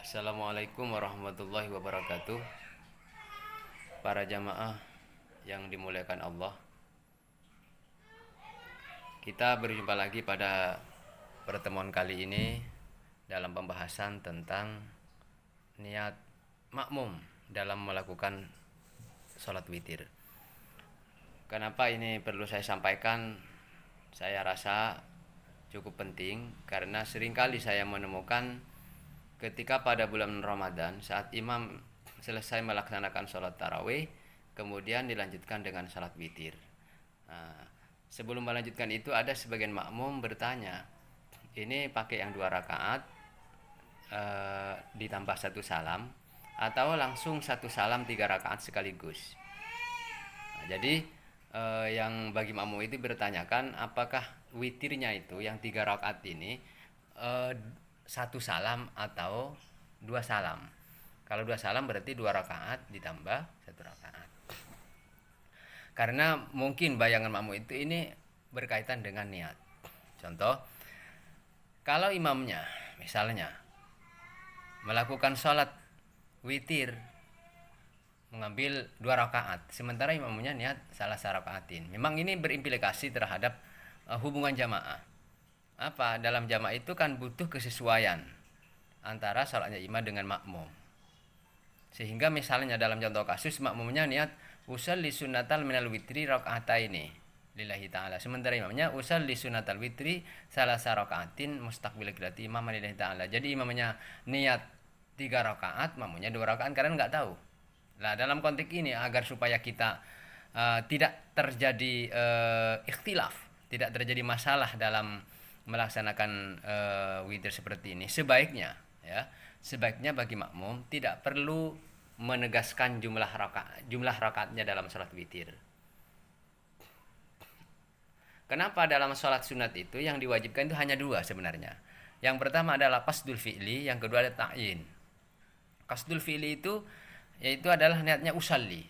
Assalamualaikum warahmatullahi wabarakatuh. Para jamaah yang dimuliakan Allah, kita berjumpa lagi pada pertemuan kali ini dalam pembahasan tentang niat makmum dalam melakukan sholat witir. Kenapa ini perlu saya sampaikan? Saya rasa cukup penting karena seringkali saya menemukan ketika pada bulan Ramadan saat imam selesai melaksanakan sholat tarawih, kemudian dilanjutkan dengan sholat witir. Nah, sebelum melanjutkan itu ada sebagian makmum bertanya, ini pakai yang 2 rakaat ditambah 1 salam atau langsung 1 salam 3 rakaat sekaligus. Nah, jadi yang bagi makmum itu bertanyakan apakah witirnya itu yang 3 rakaat ini 1 salam atau 2 salam. Kalau 2 salam berarti 2 rakaat ditambah 1 rakaat. Karena mungkin bayangan makmum itu ini berkaitan dengan niat. Contoh, kalau imamnya misalnya melakukan sholat witir mengambil 2 rakaat, sementara imamnya niat salah sarakaatin. Memang ini berimplikasi terhadap hubungan jamaah. Apa? Dalam jamaah itu kan butuh kesesuaian antara sholatnya imam dengan makmum. Sehingga misalnya dalam contoh kasus makmumnya niat usalli sunnatal minal witri rakaataini lillahi ta'ala, sementara imamnya usalli sunnatal witri salasa rakaatin mustaqbil qiblati imam lillahi ta'ala. Jadi imamnya niat 3 rakaat, makmumnya 2 rakaat karena nggak tahu. Nah, dalam konteks ini agar supaya kita tidak terjadi ikhtilaf, tidak terjadi masalah dalam melaksanakan witir seperti ini, sebaiknya bagi makmum tidak perlu menegaskan jumlah rakaatnya dalam sholat witir. Kenapa dalam sholat sunat itu yang diwajibkan itu hanya 2 sebenarnya? Yang pertama adalah qasdul fi'li, yang kedua adalah ta'yin. Qasdul fi'li itu yaitu adalah niatnya usalli.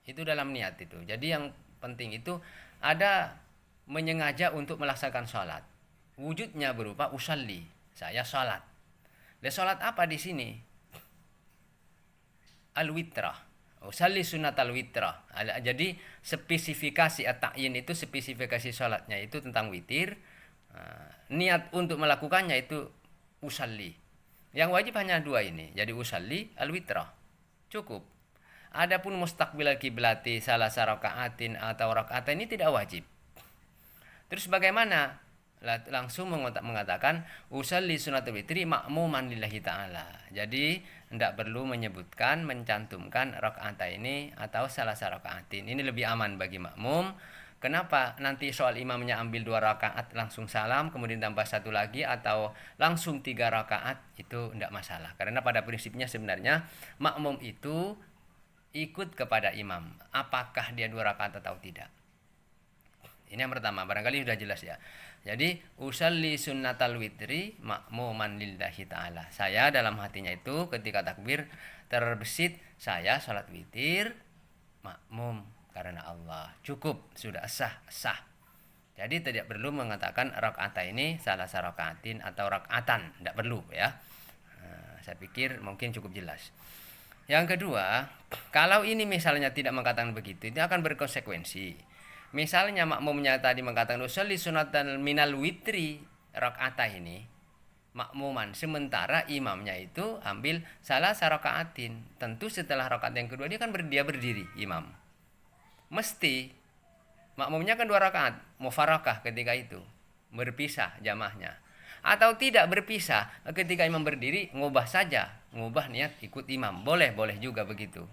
Itu dalam niat itu. Jadi yang penting itu ada menyengaja untuk melaksanakan sholat. Wujudnya berupa usalli, saya sholat. Dan sholat apa di sini? Al-witrah. Usalli sunat al-witrah. Jadi spesifikasi at-ta'yin itu spesifikasi sholatnya itu tentang witir. Niat untuk melakukannya itu usalli. Yang wajib hanya 2 ini. Jadi usalli al-witrah. Cukup. Adapun mustaqbil kiblati salah sarakaatin atau rakaat ini tidak wajib. Terus bagaimana? Langsung mengatakan usalli sunatul witri makmuman lillahi ta'ala. Jadi tidak perlu menyebutkan, mencantumkan rakaat ini atau salah sarakaatin. Ini lebih aman bagi makmum. Kenapa? Nanti soal imamnya ambil 2 rakaat langsung salam, kemudian tambah 1 lagi atau langsung 3 rakaat, itu tidak masalah. Karena pada prinsipnya sebenarnya makmum itu ikut kepada imam, apakah dia 2 rakaat atau tidak. Ini yang pertama, barangkali sudah jelas ya. Jadi usalli sunnatal witri makmuman lillahi ta'ala. Saya dalam hatinya itu ketika takbir terbesit, saya salat witir makmum karena Allah. Cukup, sudah sah. Jadi tidak perlu mengatakan rakaat ini salah sarakaatin atau rakaatan, tidak perlu ya. Saya pikir mungkin cukup jelas. Yang kedua, kalau ini misalnya tidak mengatakan begitu, itu akan berkonsekuensi. Misalnya makmumnya tadi mengatakan usolli sunatan minal witri rakaat ini makmuman, sementara imamnya itu ambil salah sarakaatin. Tentu setelah rakaat yang kedua dia kan dia berdiri imam. Mesti makmumnya kan 2 rakaat, mufarakah ketika itu, berpisah jamaahnya. Atau tidak berpisah, ketika imam berdiri ngubah niat ikut imam. Boleh juga begitu.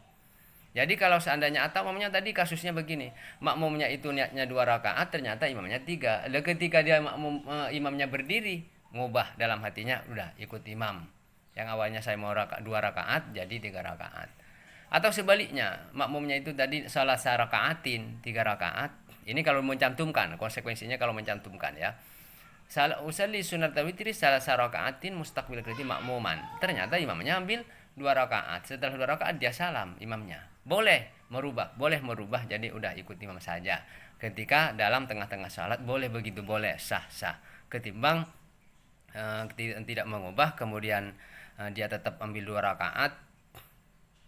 Jadi kalau seandainya atau makmumnya tadi kasusnya begini, makmumnya itu niatnya 2 rakaat, ternyata imamnya 3. Dan ketika dia imamnya berdiri, ngubah dalam hatinya, udah ikut imam. Yang awalnya saya mau 2 rakaat jadi 3 rakaat. Atau sebaliknya, makmumnya itu tadi salah sarakaatin 3 rakaat. Ini kalau mencantumkan, konsekuensinya kalau mencantumkan ya. Usalli sunatal witri salah sarakaatin mustaqbil qiblati makmuman. Ternyata imamnya ambil 2 rakaat. Setelah 2 rakaat dia salam imamnya. Boleh merubah jadi udah ikut imam saja. Ketika dalam tengah-tengah salat boleh begitu, boleh sah. Ketimbang tidak mengubah kemudian dia tetap ambil 2 rakaat,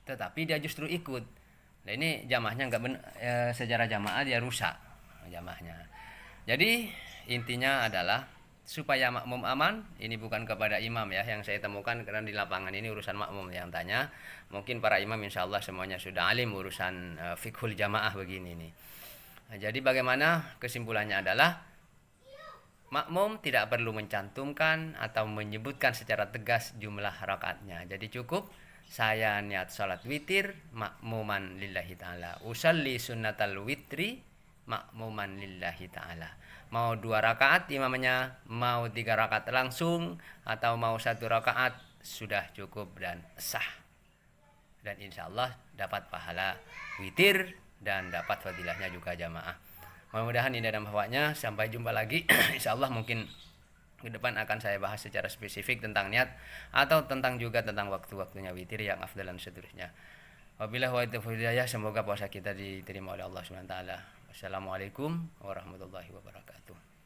tetapi dia justru ikut. Nah, ini jamaahnya secara jamaah dia rusak jamaahnya. Jadi intinya adalah supaya makmum aman, ini bukan kepada imam ya yang saya temukan, karena di lapangan ini urusan makmum yang tanya. Mungkin para imam insya Allah semuanya sudah alim urusan fikhul jamaah begini nih. Nah, jadi bagaimana kesimpulannya adalah makmum tidak perlu mencantumkan atau menyebutkan secara tegas jumlah rakaatnya. Jadi cukup saya niat salat witir makmuman lillahi ta'ala. Usalli sunnatal witri makmuman lillahi ta'ala. Mau 2 rakaat imamnya, mau 3 rakaat langsung, atau mau 1 rakaat, sudah cukup dan sah. Dan insya Allah dapat pahala witir dan dapat fadilahnya juga jamaah. Mudah-mudahan ini ada manfaatnya. Sampai jumpa lagi. Insya Allah mungkin ke depan akan saya bahas secara spesifik tentang niat atau tentang juga tentang waktu-waktunya witir yang afdal dan seterusnya. Wabillahi wa taufiq hidayah. Semoga puasa kita diterima oleh Allah Subhanahu wa taala. Wassalamualaikum warahmatullahi wabarakatuh.